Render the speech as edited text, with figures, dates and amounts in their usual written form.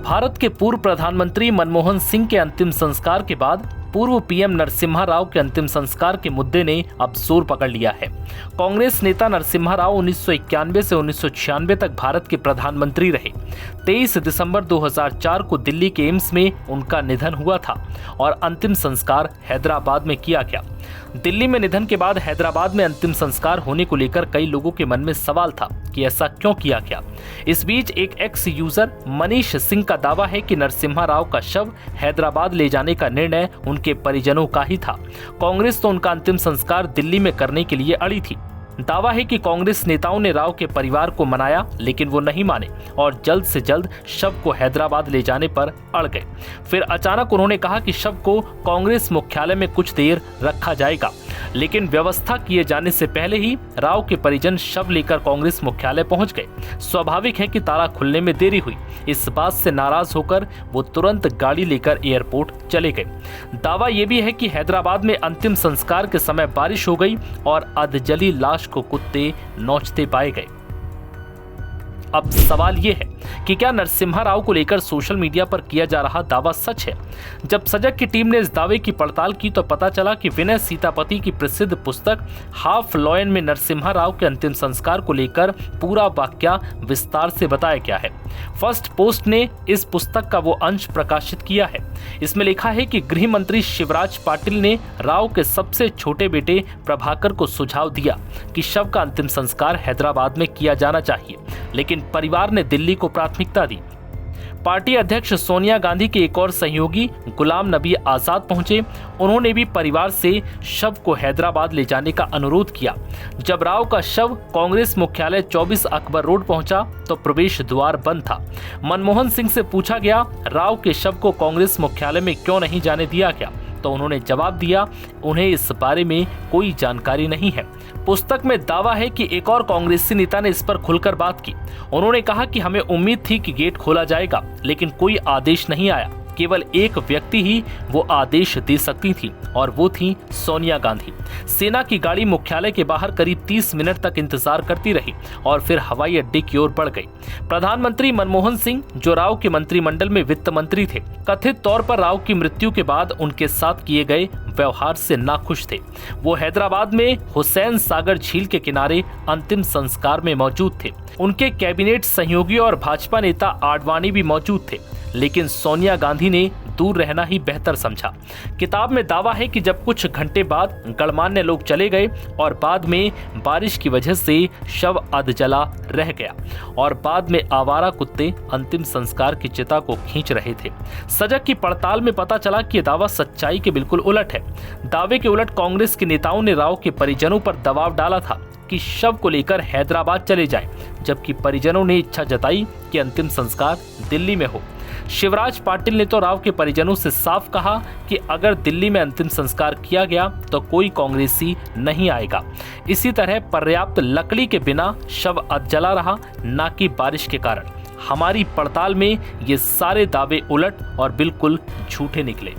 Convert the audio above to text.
भारत के पूर्व प्रधानमंत्री मनमोहन सिंह के अंतिम संस्कार के बाद पूर्व पीएम नरसिम्हा राव के अंतिम संस्कार के मुद्दे ने अब जोर पकड़ लिया है। कांग्रेस नेता नरसिम्हा राव 1991 से 1996 तक भारत के प्रधानमंत्री रहे। 23 दिसंबर 2004 को दिल्ली के एम्स में उनका निधन हुआ था और अंतिम संस्कार हैदराबाद में किया गया। दिल्ली में निधन के बाद हैदराबाद में अंतिम संस्कार होने को लेकर कई लोगों के मन में सवाल था कि ऐसा क्यों किया गया। इस बीच एक एक्स यूजर मनीष सिंह का दावा है कि नरसिम्हा राव का शव हैदराबाद ले जाने का निर्णय उनके परिजनों का ही था। कांग्रेस तो उनका अंतिम संस्कार दिल्ली में करने के लिए अड़ी थी। दावा है कि कांग्रेस नेताओं ने राव के परिवार को मनाया, लेकिन वो नहीं माने और जल्द से जल्द शव को हैदराबाद ले जाने पर अड़ गए। फिर अचानक उन्होंने कहा कि शव को कांग्रेस मुख्यालय में कुछ देर रखा जाएगा, लेकिन व्यवस्था किए जाने से पहले ही राव के परिजन शव लेकर कांग्रेस मुख्यालय पहुंच गए। स्वाभाविक है कि ताला खुलने में देरी हुई। इस बात से नाराज होकर वो तुरंत गाड़ी लेकर एयरपोर्ट चले गए। दावा यह भी है कि हैदराबाद में अंतिम संस्कार के समय बारिश हो गई और अधजली लाश को कुत्ते नोचते पाए गए। अब सवाल यह है कि क्या नरसिम्हा राव को लेकर सोशल मीडिया पर किया जा रहा दावा सच है? जब सजग की टीम ने इस दावे की पड़ताल की तो पता चला कि विनय सीतापति की प्रसिद्ध पुस्तक हाफ लॉयन में नरसिम्हा राव के अंतिम संस्कार को लेकर पूरा वाकया विस्तार से बताया गया है। फर्स्ट पोस्ट ने इस पुस्तक का वो अंश प्रकाशित किया है। इसमें लिखा है कि गृह मंत्री शिवराज पाटिल ने राव के सबसे छोटे बेटे प्रभाकर को सुझाव दिया कि शव का अंतिम संस्कार हैदराबाद में किया जाना चाहिए, लेकिन परिवार ने दिल्ली को प्राथमिकता दी। पार्टी अध्यक्ष सोनिया गांधी के एक और सहयोगी गुलाम नबी आजाद पहुंचे। उन्होंने भी परिवार से शव को हैदराबाद ले जाने का अनुरोध किया। जब राव का शव कांग्रेस मुख्यालय 24 अकबर रोड पहुंचा तो प्रवेश द्वार बंद था। मनमोहन सिंह से पूछा गया राव के शव को कांग्रेस मुख्यालय में क्यों नहीं जाने दिया गया, तो उन्होंने जवाब दिया उन्हें इस बारे में कोई जानकारी नहीं है। पुस्तक में दावा है कि एक और कांग्रेसी नेता ने इस पर खुलकर बात की। उन्होंने कहा कि हमें उम्मीद थी कि गेट खोला जाएगा, लेकिन कोई आदेश नहीं आया। केवल एक व्यक्ति ही वो आदेश दे सकती थी और वो थी सोनिया गांधी। सेना की गाड़ी मुख्यालय के बाहर करीब 30 मिनट तक इंतजार करती रही और फिर हवाई अड्डे की ओर बढ़ गई। प्रधानमंत्री मनमोहन सिंह, जो राव के मंत्रिमंडल में वित्त मंत्री थे, कथित तौर पर राव की मृत्यु के बाद उनके साथ किए गए व्यवहार से नाखुश थे। वो हैदराबाद में हुसैन सागर झील के किनारे अंतिम संस्कार में मौजूद थे। उनके कैबिनेट सहयोगी और भाजपा नेता आडवाणी भी मौजूद थे, लेकिन सोनिया गांधी ने दूर रहना ही बेहतर समझा। किताब में दावा है कि जब कुछ घंटे बाद गणमान्य लोग चले गए और बाद में बारिश की वजह से शव अधजला रह गया और बाद में आवारा कुत्ते अंतिम संस्कार की चिता को खींच रहे थे। सजग की पड़ताल में पता चला कि यह दावा सच्चाई के बिल्कुल उलट है। दावे के उलट कांग्रेस के नेताओं ने राव के परिजनों पर दबाव डाला था कि शव को लेकर हैदराबाद चले जाएं, जबकि परिजनों ने इच्छा जताई कि अंतिम संस्कार दिल्ली में हो। शिवराज पाटिल ने तो राव के परिजनों से साफ कहा कि अगर दिल्ली में अंतिम संस्कार किया गया तो कोई कांग्रेसी नहीं आएगा। इसी तरह पर्याप्त लकड़ी के बिना शव अधजला रहा, न कि बारिश के कारण। हमारी पड़ताल में ये सारे दावे उलट और बिल्कुल झूठे निकले।